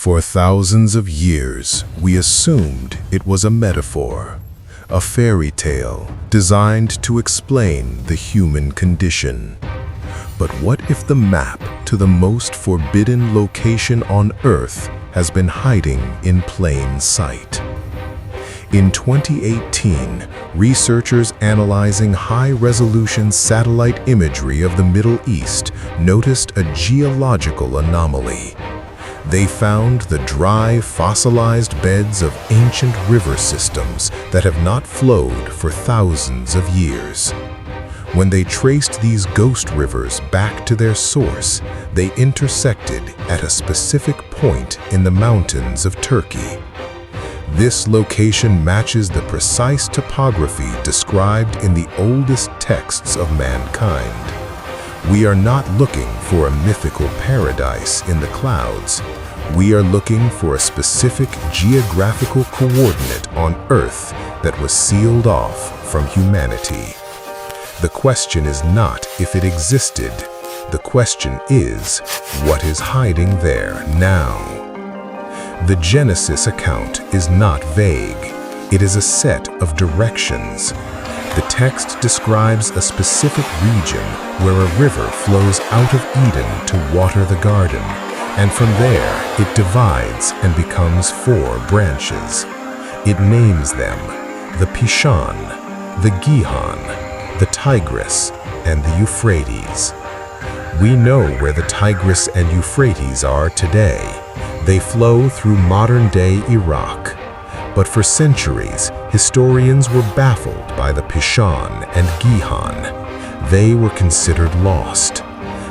For thousands of years, we assumed it was a metaphor, a fairy tale designed to explain the human condition. But what if the map to the most forbidden location on Earth has been hiding in plain sight? In 2018, researchers analyzing high-resolution satellite imagery of the Middle East noticed a geological anomaly. They found the dry, fossilized beds of ancient river systems that have not flowed for thousands of years. When they traced these ghost rivers back to their source, they intersected at a specific point in the mountains of Turkey. This location matches the precise topography described in the oldest texts of mankind. We are not looking for a mythical paradise in the clouds. We are looking for a specific geographical coordinate on Earth that was sealed off from humanity. The question is not if it existed. The question is, what is hiding there now? The Genesis account is not vague. It is a set of directions. The text describes a specific region where a river flows out of Eden to water the garden, and from there it divides and becomes 4 branches. It names them the Pishon, the Gihon, the Tigris, and the Euphrates. We know where the Tigris and Euphrates are today. They flow through modern-day Iraq. But for centuries, historians were baffled by the Pishon and Gihon. They were considered lost.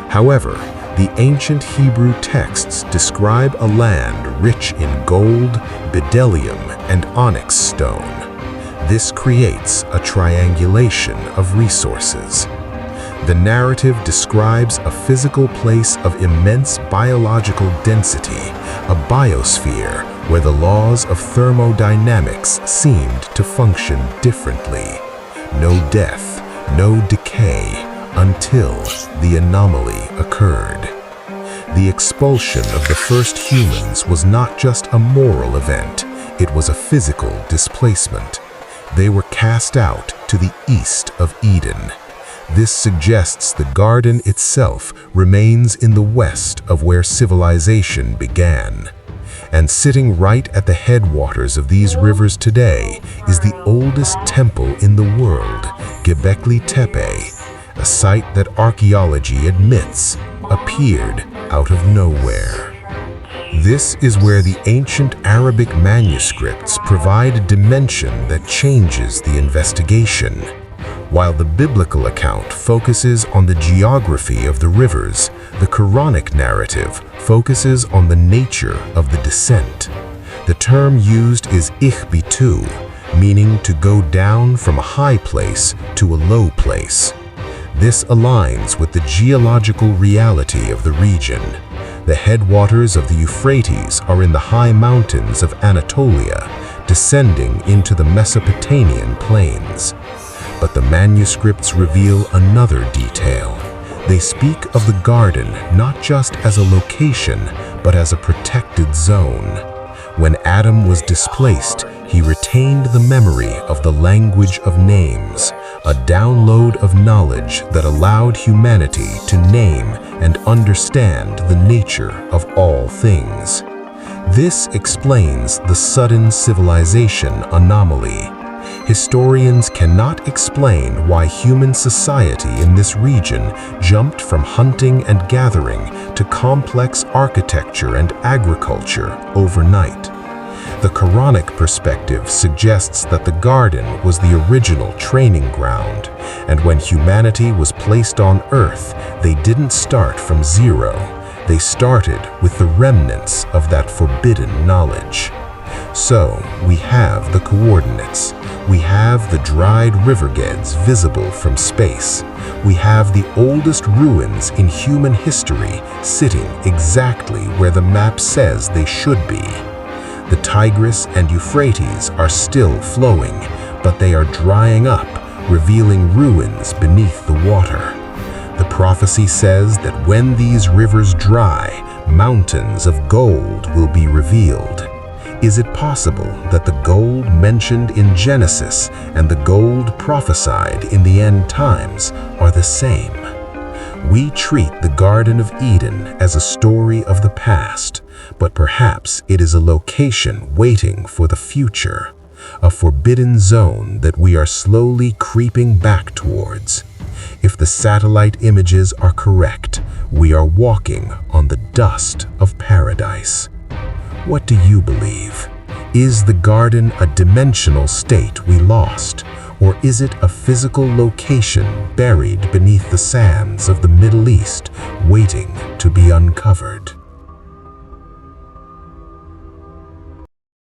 However, the ancient Hebrew texts describe a land rich in gold, bdellium, and onyx stone. This creates a triangulation of resources. The narrative describes a physical place of immense biological density, a biosphere where the laws of thermodynamics seemed to function differently. No death, no decay, until the anomaly occurred. The expulsion of the first humans was not just a moral event, it was a physical displacement. They were cast out to the east of Eden. This suggests the garden itself remains in the west of where civilization began. And sitting right at the headwaters of these rivers today is the oldest temple in the world, Göbekli Tepe, a site that archaeology admits appeared out of nowhere. This is where the ancient Arabic manuscripts provide a dimension that changes the investigation. While the biblical account focuses on the geography of the rivers, the Quranic narrative focuses on the nature of the descent. The term used is ihbitu, meaning to go down from a high place to a low place. This aligns with the geological reality of the region. The headwaters of the Euphrates are in the high mountains of Anatolia, descending into the Mesopotamian plains. But the manuscripts reveal another detail. They speak of the garden not just as a location, but as a protected zone. When Adam was displaced, he retained the memory of the language of names, a download of knowledge that allowed humanity to name and understand the nature of all things. This explains the sudden civilization anomaly. Historians cannot explain why human society in this region jumped from hunting and gathering to complex architecture and agriculture overnight. The Quranic perspective suggests that the garden was the original training ground, and when humanity was placed on Earth, they didn't start from zero. They started with the remnants of that forbidden knowledge. So, we have the coordinates. We have the dried riverbeds visible from space. We have the oldest ruins in human history sitting exactly where the map says they should be. The Tigris and Euphrates are still flowing, but they are drying up, revealing ruins beneath the water. The prophecy says that when these rivers dry, mountains of gold will be revealed. Is it possible that the gold mentioned in Genesis and the gold prophesied in the end times are the same? We treat the Garden of Eden as a story of the past, but perhaps it is a location waiting for the future, a forbidden zone that we are slowly creeping back towards. If the satellite images are correct, we are walking on the dust of paradise. What do you believe? Is the garden a dimensional state we lost, or is it a physical location buried beneath the sands of the Middle East, waiting to be uncovered?